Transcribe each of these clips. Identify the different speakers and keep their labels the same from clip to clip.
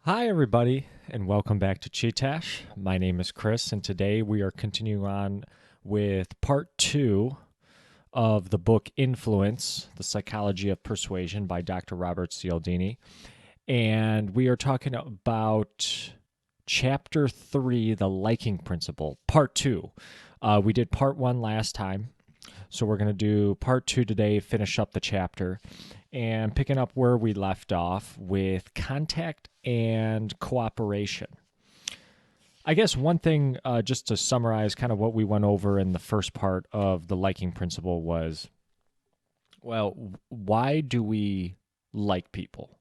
Speaker 1: Hi, everybody, and welcome back to Chee-Tash. My name is Chris, and today we are continuing on with part 2 of the book Influence, The Psychology of Persuasion by Dr. Robert Cialdini. And we are talking about chapter 3, The Liking Principle, part 2. We did part 1 last time, so we're going to do part 2 today, finish up the chapter, and picking up where we left off with contact and cooperation. I guess one thing, just to summarize kind of what we went over in the first part of the liking principle was, well, why do we like people?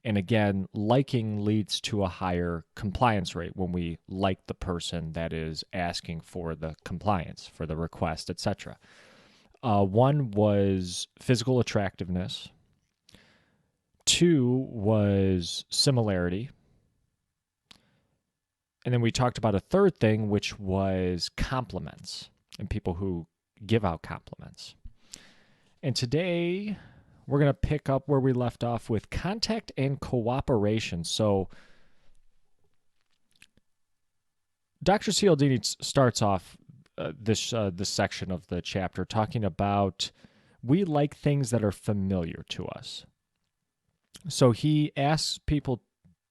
Speaker 1: And again, liking leads to a higher compliance rate when we like the person that is asking for the compliance, for the request, etc. One was physical attractiveness. 2 was similarity. And then we talked about a third thing, which was compliments and people who give out compliments. And today we're going to pick up where we left off with contact and cooperation. So Dr. Cialdini starts off this section of the chapter talking about we like things that are familiar to us. So he asks people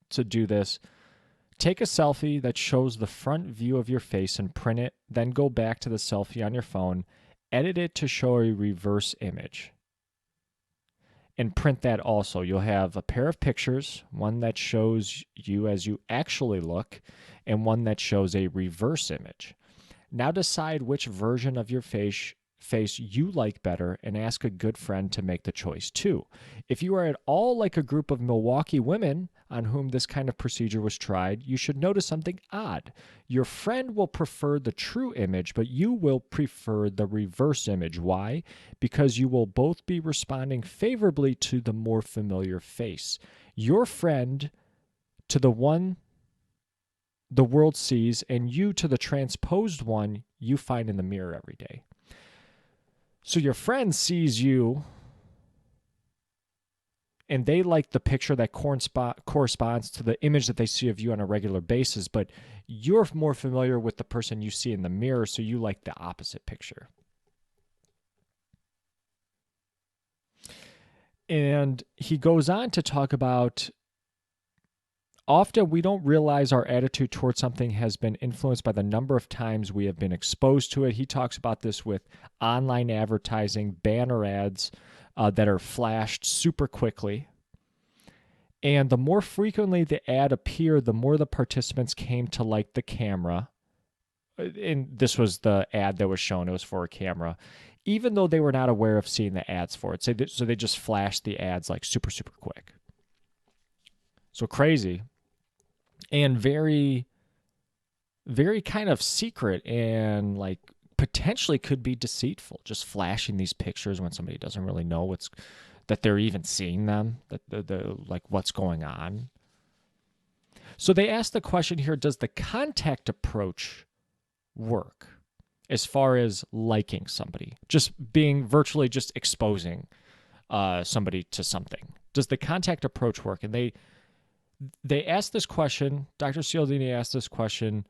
Speaker 1: to do this. Take a selfie that shows the front view of your face and print it, then go back to the selfie on your phone, edit it to show a reverse image, and print that also. You'll have a pair of pictures, one that shows you as you actually look, and one that shows a reverse image. Now decide which version of your face you like better and ask a good friend to make the choice too. If you are at all like a group of Milwaukee women on whom this kind of procedure was tried, you should notice something odd. Your friend will prefer the true image, but you will prefer the reverse image. Why? Because you will both be responding favorably to the more familiar face. Your friend to the one the world sees, and you to the transposed one you find in the mirror every day. So your friend sees you and they like the picture that corresponds to the image that they see of you on a regular basis, but you're more familiar with the person you see in the mirror, so you like the opposite picture. And he goes on to talk about often we don't realize our attitude towards something has been influenced by the number of times we have been exposed to it. He talks about this with online advertising, banner ads that are flashed super quickly. And the more frequently the ad appeared, the more the participants came to like the camera. And this was the ad that was shown. It was for a camera, even though they were not aware of seeing the ads for it. So they just flashed the ads like super, super quick. So crazy. And very, very kind of secret and like potentially could be deceitful, just flashing these pictures when somebody doesn't really know that they're even seeing them, that the like what's going on. So they asked the question here, does the contact approach work as far as liking somebody, just being virtually just exposing somebody to something? Does the contact approach work? And they asked this question, Dr. Cialdini asked this question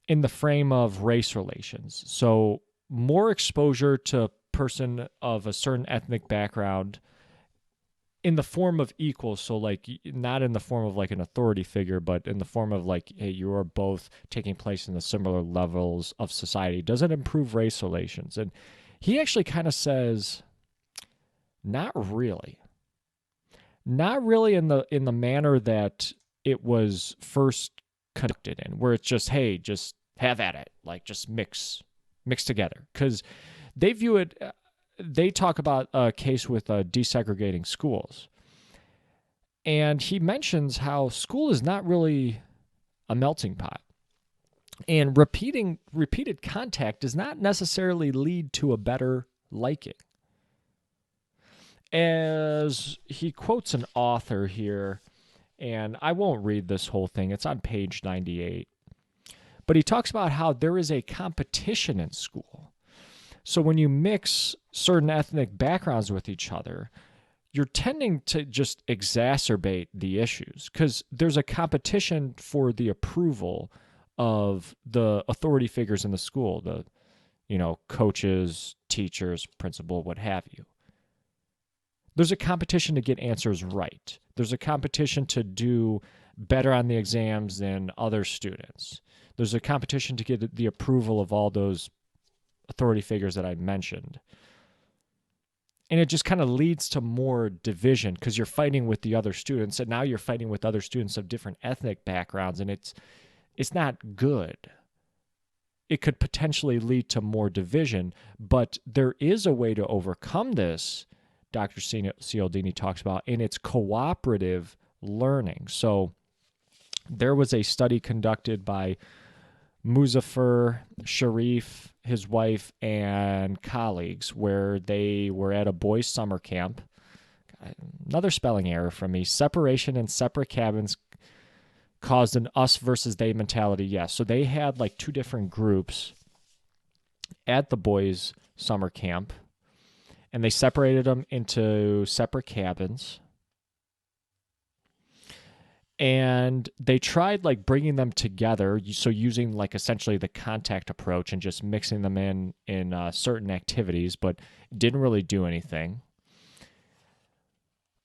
Speaker 1: in the frame of race relations. So more exposure to a person of a certain ethnic background in the form of equals. So like not in the form of like an authority figure, but in the form of like, hey, you are both taking place in the similar levels of society. Does it improve race relations? And he actually kind of says, not really. Not really in the manner that it was first conducted in, where it's just, hey, just have at it, like just mix together. Because they view it, they talk about a case with desegregating schools. And he mentions how school is not really a melting pot. And repeated contact does not necessarily lead to a better liking. As he quotes an author here, and I won't read this whole thing, it's on page 98, but he talks about how there is a competition in school. So when you mix certain ethnic backgrounds with each other, you're tending to just exacerbate the issues because there's a competition for the approval of the authority figures in the school, the coaches, teachers, principal, what have you. There's a competition to get answers right. There's a competition to do better on the exams than other students. There's a competition to get the approval of all those authority figures that I mentioned. And it just kind of leads to more division because you're fighting with the other students, and now you're fighting with other students of different ethnic backgrounds, and it's not good. It could potentially lead to more division, but there is a way to overcome this, Dr. Cialdini talks about, and it's cooperative learning. So there was a study conducted by Muzaffar Sharif, his wife, and colleagues where they were at a boys' summer camp. Another spelling error from me. Separation in separate cabins caused an us versus they mentality. Yes. So they had like two different groups at the boys' summer camp, and they separated them into separate cabins. And they tried like bringing them together, so using like essentially the contact approach and just mixing them in certain activities, but didn't really do anything.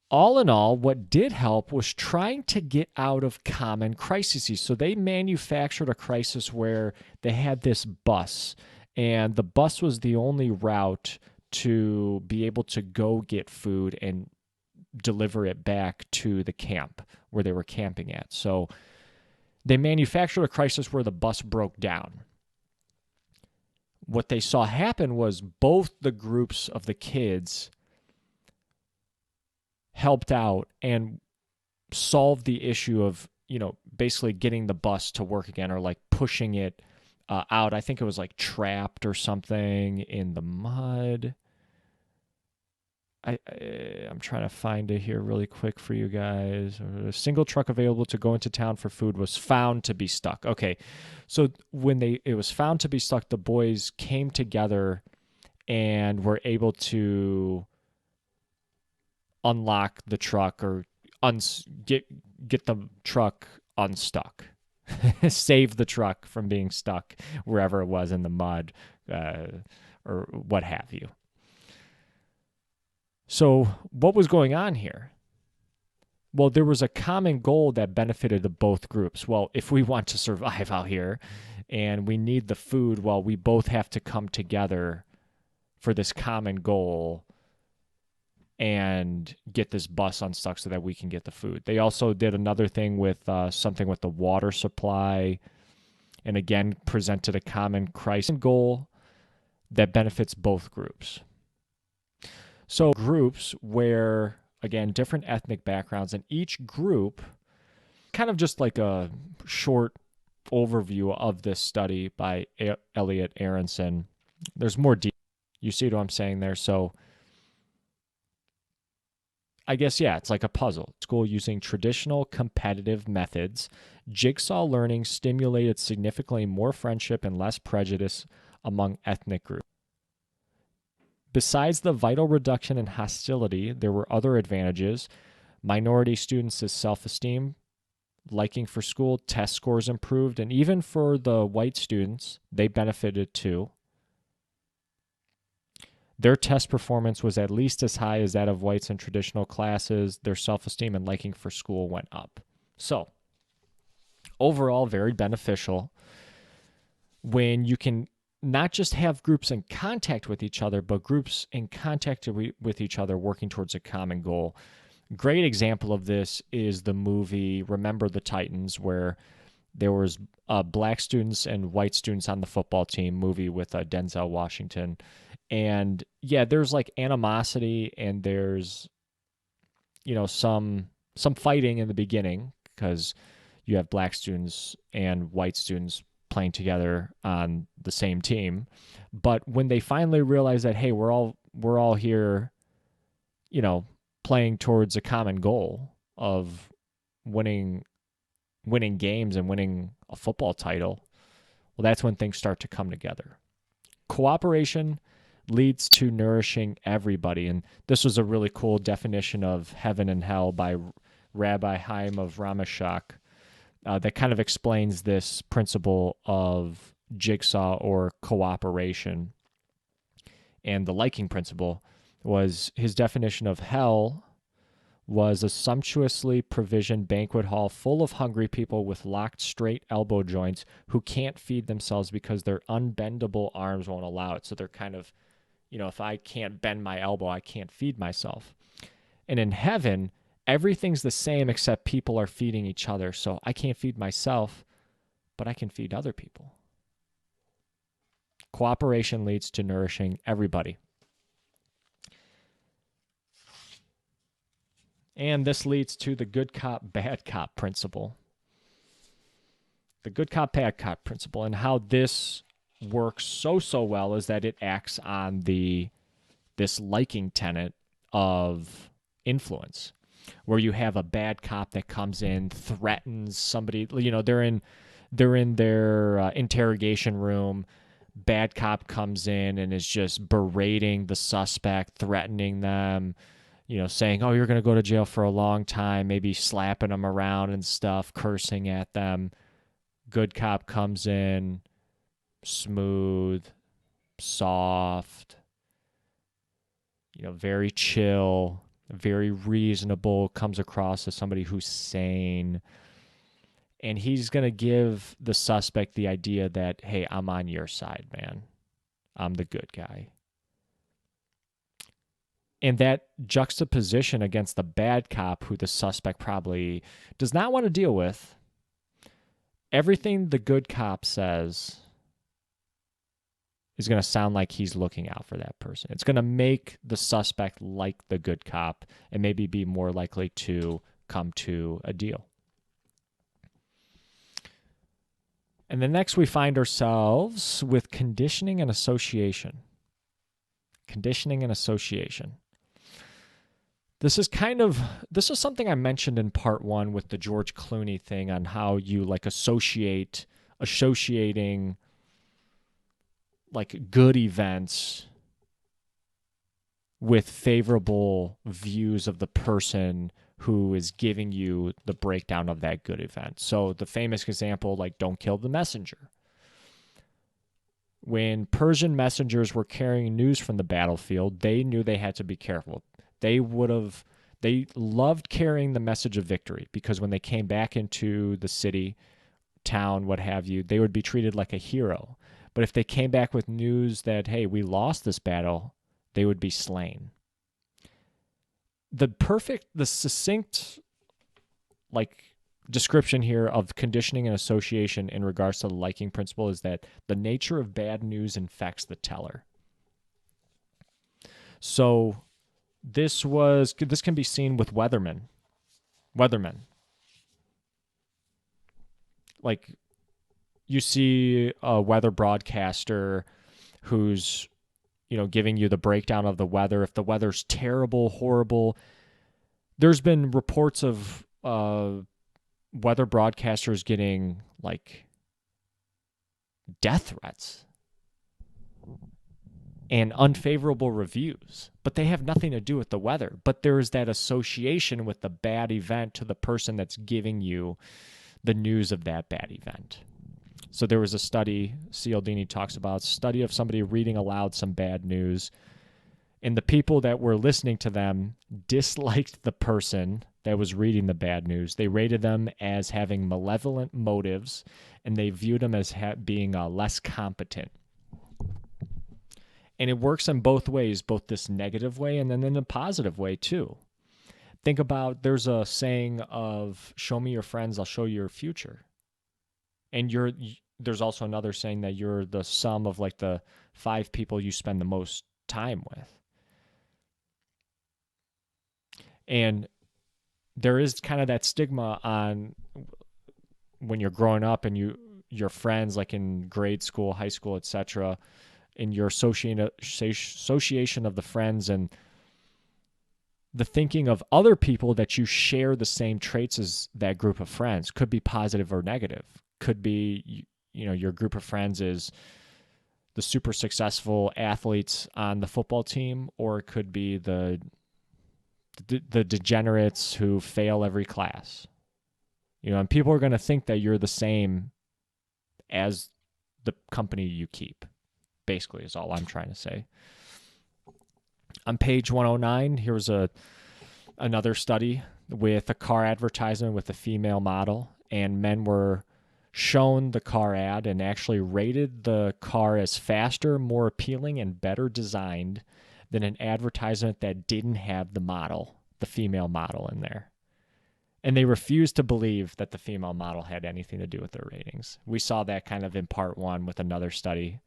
Speaker 1: All in all, what did help was trying to get out of common crises. So they manufactured a crisis where they had this bus, and the bus was the only route to be able to go get food and deliver it back to the camp where they were camping at. So they manufactured a crisis where the bus broke down. What they saw happen was both the groups of the kids helped out and solved the issue of, basically getting the bus to work again, or like pushing it out. I think it was like trapped or something in the mud. I'm trying to find it here really quick for you guys. A single truck available to go into town for food was found to be stuck. Okay, so when it was found to be stuck, the boys came together and were able to unlock the truck or get the truck unstuck, save the truck from being stuck wherever it was in the mud or what have you. So what was going on here? Well, there was a common goal that benefited both groups. Well, if we want to survive out here and we need the food, well, we both have to come together for this common goal and get this bus unstuck so that we can get the food. They also did another thing with something with the water supply, and again presented a common crisis goal that benefits both groups. So groups where, again, different ethnic backgrounds, and each group, kind of just like a short overview of this study by Elliot Aronson. There's more detail. You see what I'm saying there? So I guess, yeah, it's like a puzzle. School using traditional competitive methods. Jigsaw learning stimulated significantly more friendship and less prejudice among ethnic groups. Besides the vital reduction in hostility, there were other advantages. Minority students' self-esteem, liking for school, test scores improved, and even for the white students, they benefited too. Their test performance was at least as high as that of whites in traditional classes. Their self-esteem and liking for school went up. So, overall, very beneficial when you can not just have groups in contact with each other, but groups in contact with each other working towards a common goal. Great example of this is the movie Remember the Titans, where there was black students and white students on the football team, movie with Denzel Washington. And yeah, there's like animosity, and there's some fighting in the beginning because you have black students and white students playing together on the same team. But when they finally realize that, hey, we're all here, playing towards a common goal of winning games and winning a football title, well, that's when things start to come together. Cooperation leads to nourishing everybody. And this was a really cool definition of heaven and hell by Rabbi Chaim of Ramashak that kind of explains this principle of jigsaw or cooperation. And the liking principle was his definition of hell was a sumptuously provisioned banquet hall full of hungry people with locked straight elbow joints who can't feed themselves because their unbendable arms won't allow it. So they're kind of, if I can't bend my elbow, I can't feed myself. And in heaven, everything's the same except people are feeding each other. So I can't feed myself, but I can feed other people. Cooperation leads to nourishing everybody. And this leads to the good cop, bad cop principle. The good cop, bad cop principle, and how this works so well is that it acts on this liking tenet of influence, where you have a bad cop that comes in, threatens somebody. They're in their interrogation room. Bad cop comes in and is just berating the suspect, threatening them, saying, oh, you're going to go to jail for a long time, maybe slapping them around and stuff, cursing at them. Good cop comes in, smooth, soft, very chill, very reasonable, comes across as somebody who's sane. And he's going to give the suspect the idea that, hey, I'm on your side, man. I'm the good guy. And that juxtaposition against the bad cop, who the suspect probably does not want to deal with, everything the good cop says is going to sound like he's looking out for that person. It's going to make the suspect like the good cop and maybe be more likely to come to a deal. And then next we find ourselves with conditioning and association. Conditioning and association. This is something I mentioned in part 1 with the George Clooney thing on how you associating like good events with favorable views of the person who is giving you the breakdown of that good event. So the famous example, like, don't kill the messenger. When Persian messengers were carrying news from the battlefield, they knew they had to be careful. They loved carrying the message of victory because when they came back into the city, town, what have you, they would be treated like a hero. But if they came back with news that, hey, we lost this battle, they would be slain. The succinct, description here of conditioning and association in regards to the liking principle is that the nature of bad news infects the teller. So this can be seen with weathermen. Like, you see a weather broadcaster who's, giving you the breakdown of the weather. If the weather's terrible, horrible, there's been reports of weather broadcasters getting death threats and unfavorable reviews, but they have nothing to do with the weather. But there is that association with the bad event to the person that's giving you the news of that bad event. So there was a study, Cialdini talks about, study of somebody reading aloud some bad news, and the people that were listening to them disliked the person that was reading the bad news. They rated them as having malevolent motives, and they viewed them as being less competent. And it works in both ways, both this negative way and then in a positive way too. Think about, there's a saying of, show me your friends, I'll show you your future. And there's also another saying that you're the sum of the 5 people you spend the most time with. And there is kind of that stigma on when you're growing up and your friends, like in grade school, high school, etc., in your association of the friends and the thinking of other people that you share the same traits as that group of friends could be positive or negative. Could be, your group of friends is the super successful athletes on the football team, or it could be the degenerates who fail every class. And people are going to think that you're the same as the company you keep, basically, is all I'm trying to say. On page 109, here's another study with a car advertisement with a female model, and men were shown the car ad and actually rated the car as faster, more appealing, and better designed than an advertisement that didn't have the female model in there. And they refused to believe that the female model had anything to do with their ratings. We saw that kind of in part one with another study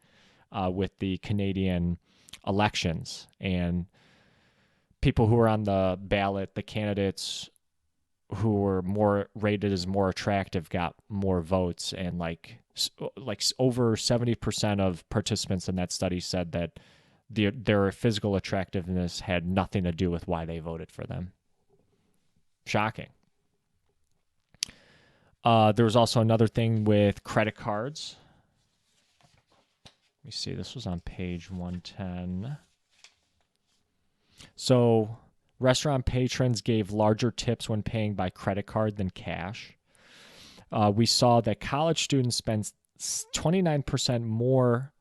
Speaker 1: with the Canadian elections, and people who were on the ballot, the candidates who were more rated as more attractive got more votes, and like over 70% of participants in that study said that their physical attractiveness had nothing to do with why they voted for them. Shocking. There was also another thing with credit cards. Let me see. This was on page 110. So restaurant patrons gave larger tips when paying by credit card than cash. We saw that college students spend 29% more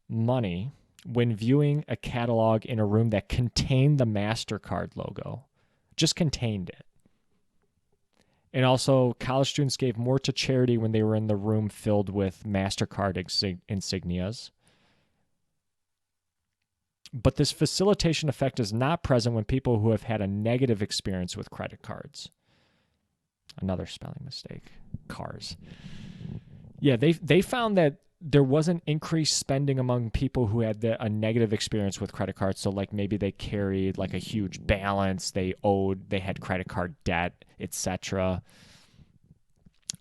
Speaker 1: money when viewing a catalog in a room that contained the MasterCard logo. Just contained it. And also, college students gave more to charity when they were in the room filled with MasterCard insignias. But this facilitation effect is not present when people who have had a negative experience with credit cards. Another spelling mistake. Cars. Yeah, they found that there wasn't increased spending among people who had a negative experience with credit cards. So like maybe they carried like a huge balance, they had credit card debt, etc.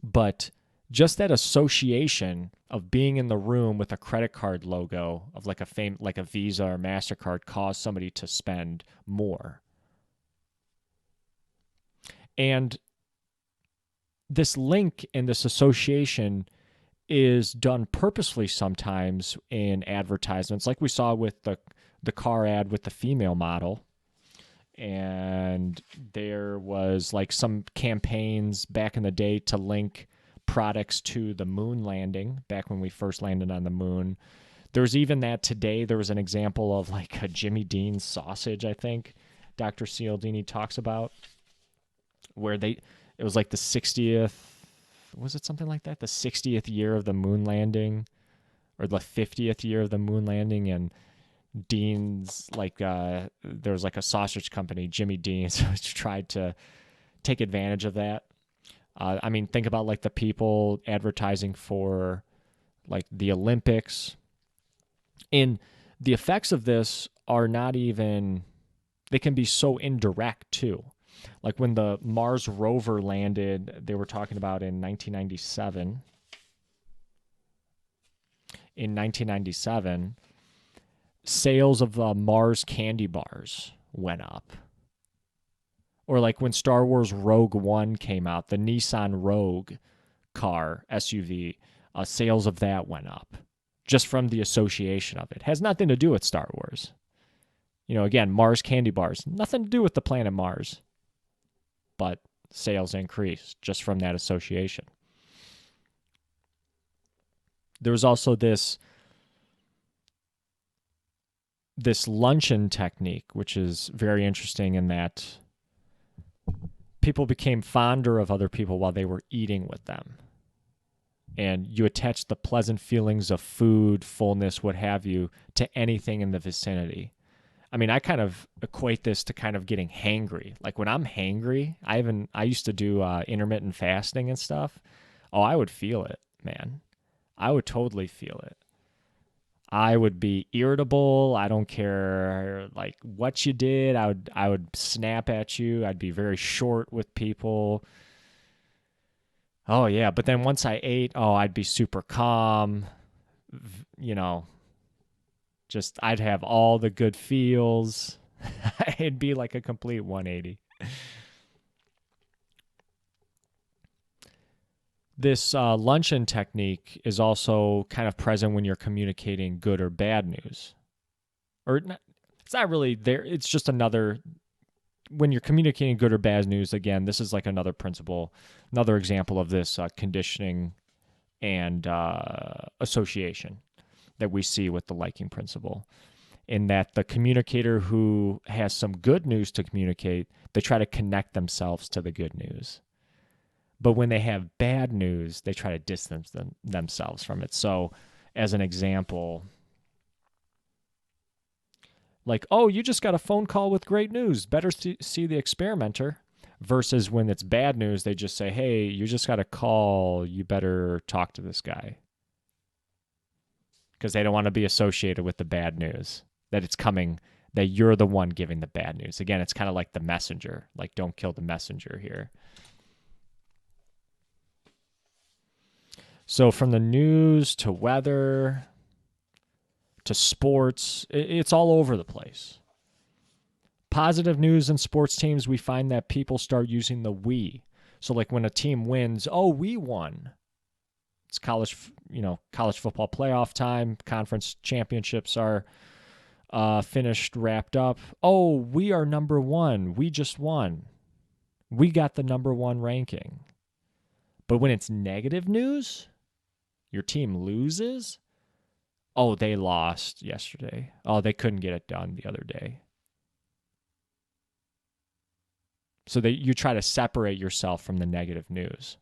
Speaker 1: But just that association of being in the room with a credit card logo of like a Visa or MasterCard caused somebody to spend more. And this link and this association is done purposely sometimes in advertisements, like we saw with the car ad with the female model. And there was like some campaigns back in the day to link products to the moon landing back when we first landed on the moon. There's even that today. There was an example of like a Jimmy Dean's sausage, I think Dr. Cialdini talks about, where it was like the 60th, was it something like that? The 60th year of the moon landing, or the 50th year of the moon landing, and Dean's there was like a sausage company, Jimmy Dean's, which tried to take advantage of that. I mean, think about like the people advertising for like the Olympics, and the effects of this are not even, they can be so indirect too. Like when the Mars rover landed, they were talking about in 1997. In 1997, sales of Mars candy bars went up. Or like when Star Wars Rogue One came out, the Nissan Rogue car, SUV, sales of that went up just from the association of it. Has nothing to do with Star Wars. Again, Mars candy bars, nothing to do with the planet Mars. But sales increased just from that association. There was also this luncheon technique, which is very interesting in that people became fonder of other people while they were eating with them. And you attach the pleasant feelings of food, fullness, what have you, to anything in the vicinity. I mean, I kind of equate this to kind of getting hangry. Like when I'm hangry, I used to do intermittent fasting and stuff. Oh, I would feel it, man. I would totally feel it. I would be irritable. I don't care like what you did. I would snap at you. I'd be very short with people. Oh yeah, but then once I ate, I'd be super calm. Just I'd have all the good feels. It'd be like a complete 180. This luncheon technique is also kind of present when you're communicating good or bad news. Or not, it's not really there. It's just another, when you're communicating good or bad news, again, this is like another principle, another example of this conditioning and association that we see with the liking principle. In that the communicator who has some good news to communicate, they try to connect themselves to the good news. But when they have bad news, they try to distance themselves from it. So, as an example, like, oh, you just got a phone call with great news. Better see the experimenter. Versus when it's bad news, they just say, hey, you just got a call. You better talk to this guy. Because they don't want to be associated with the bad news, that it's coming, that you're the one giving the bad news. Again, it's kind of like the messenger. Like, don't kill the messenger here. So from the news to weather to sports, it's all over the place. Positive news in sports teams, we find that people start using the we. So like when a team wins, oh, we won. It's college football playoff time. Conference championships are finished, wrapped up. Oh, we are number one. We just won. We got the number one ranking. But when it's negative news, your team loses. Oh, they lost yesterday. Oh, they couldn't get it done the other day. So that you try to separate yourself from the negative news.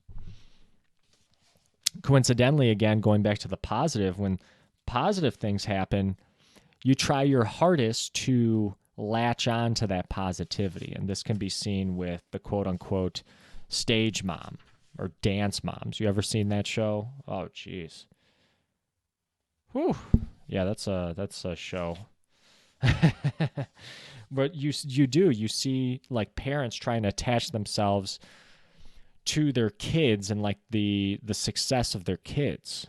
Speaker 1: Coincidentally, again, going back to the positive, when positive things happen, you try your hardest to latch on to that positivity. And this can be seen with the quote-unquote stage mom or dance moms. You ever seen that show? Oh, jeez. Whew. Yeah, that's a show. But you see like parents trying to attach themselves to their kids and like the success of their kids.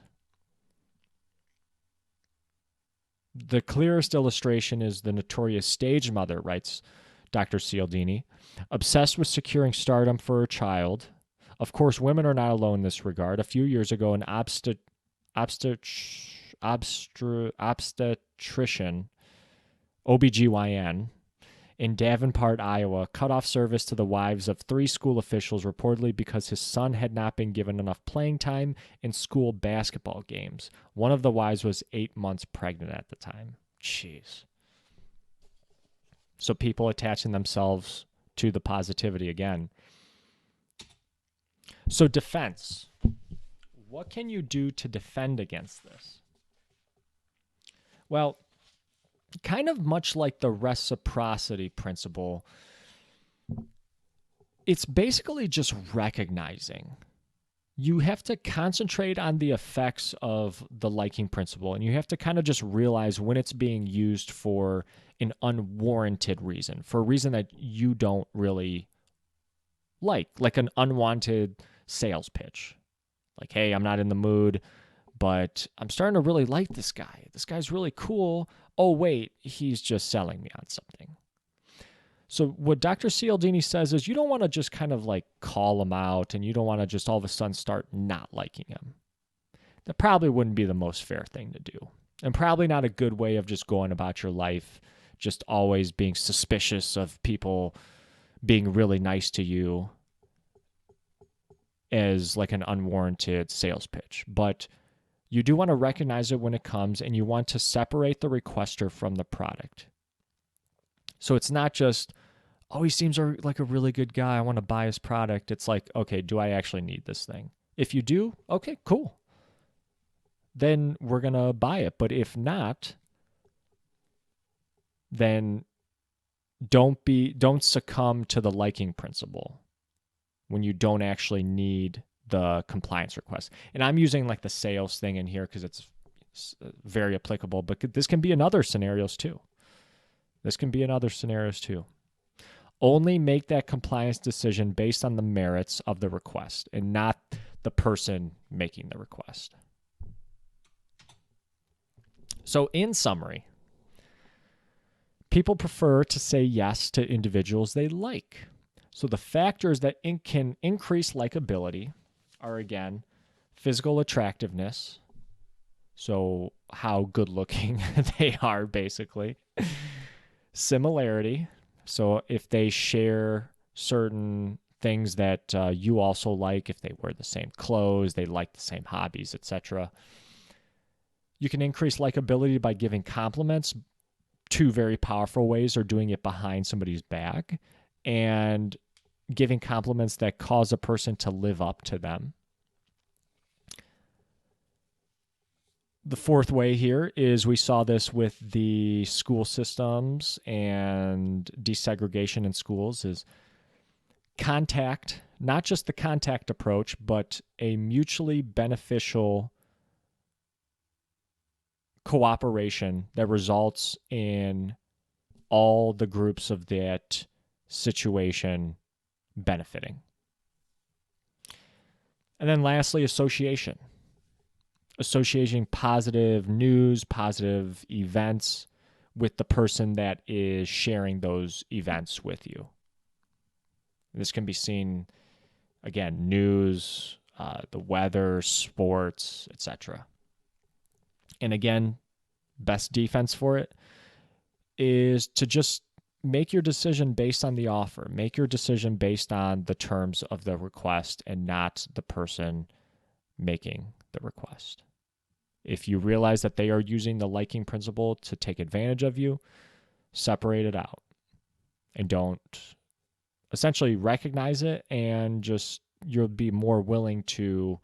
Speaker 1: The clearest illustration is the notorious stage mother, writes Dr. Cialdini, obsessed with securing stardom for her child. Of course, women are not alone in this regard. A few years ago, an obstetrician, OBGYN, in Davenport, Iowa, cut off service to the wives of 3 school officials reportedly because his son had not been given enough playing time in school basketball games. One of the wives was 8 months pregnant at the time. Jeez. So people attaching themselves to the positivity again. So defense. What can you do to defend against this? Well, kind of much like the reciprocity principle, it's basically just recognizing. You have to concentrate on the effects of the liking principle, and you have to kind of just realize when it's being used for an unwarranted reason, for a reason that you don't really like an unwanted sales pitch. Like, hey, I'm not in the mood, but I'm starting to really like this guy. This guy's really cool. Oh, wait, he's just selling me on something. So what Dr. Cialdini says is you don't want to just kind of like call him out, and you don't want to just all of a sudden start not liking him. That probably wouldn't be the most fair thing to do, and probably not a good way of just going about your life, just always being suspicious of people being really nice to you as like an unwarranted sales pitch. But you do want to recognize it when it comes, and you want to separate the requester from the product. So it's not just, oh, he seems like a really good guy, I want to buy his product. It's like, okay, do I actually need this thing? If you do, okay, cool. Then we're going to buy it. But if not, then don't succumb to the liking principle when you don't actually need the compliance request. And I'm using like the sales thing in here because it's very applicable, but this can be in other scenarios too. Only make that compliance decision based on the merits of the request and not the person making the request. So in summary, people prefer to say yes to individuals they like. So the factors that can increase likability are, again, physical attractiveness, so how good looking they are, basically. Similarity, so if they share certain things that you also like, if they wear the same clothes, they like the same hobbies, etc. You can increase likability by giving compliments. Two very powerful ways are doing it behind somebody's back and giving compliments that cause a person to live up to them. The fourth way here is we saw this with the school systems and desegregation in schools is contact, not just the contact approach, but a mutually beneficial cooperation that results in all the groups of that situation benefiting. And then lastly, association. Associating positive news, positive events with the person that is sharing those events with you. This can be seen, again, news, the weather, sports, etc. And again, best defense for it is to just make your decision based on the offer. Make your decision based on the terms of the request and not the person making the request. If you realize that they are using the liking principle to take advantage of you, separate it out and don't essentially recognize it, and just you'll be more willing to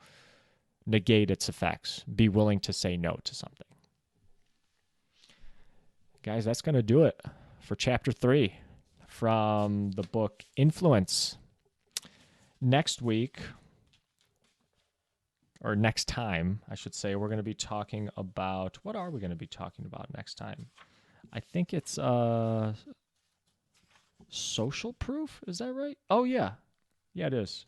Speaker 1: negate its effects, be willing to say no to something. Guys, that's going to do it for chapter 3 from the book Influence. Next week, or next time, I should say, we're going to be talking about, what are we going to be talking about next time? I think it's social proof. Is that right? Oh, yeah. Yeah, it is.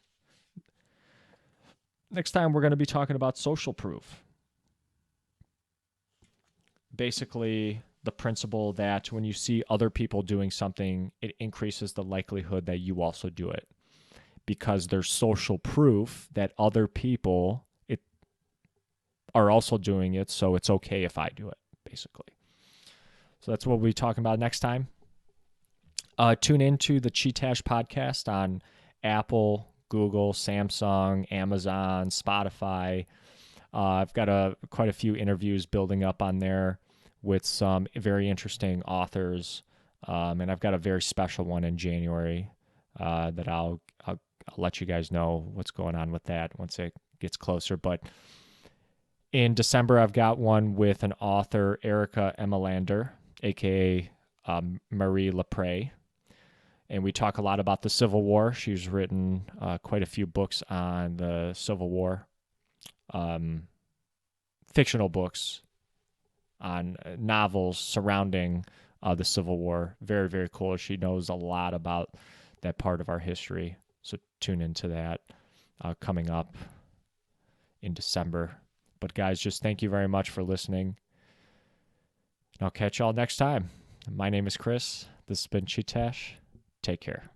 Speaker 1: Next time, we're going to be talking about social proof. Basically, the principle that when you see other people doing something, it increases the likelihood that you also do it, because there's social proof that other people are also doing it, so it's okay if I do it, basically. So that's what we'll be talking about next time. Tune into the Chee-Tash podcast on Apple, Google, Samsung, Amazon, Spotify. I've got quite a few interviews building up on there with some very interesting authors, and I've got a very special one in January that I'll let you guys know what's going on with that once it gets closer. But in December, I've got one with an author, Erica Emmelander, a.k.a. Marie Lepre. And we talk a lot about the Civil War. She's written quite a few books on the Civil War, fictional books on novels surrounding the Civil War. Very, very cool. She knows a lot about that part of our history. So tune into that coming up in December. But guys, just thank you very much for listening. And I'll catch y'all next time. My name is Chris. This has been Chee-Tash. Take care.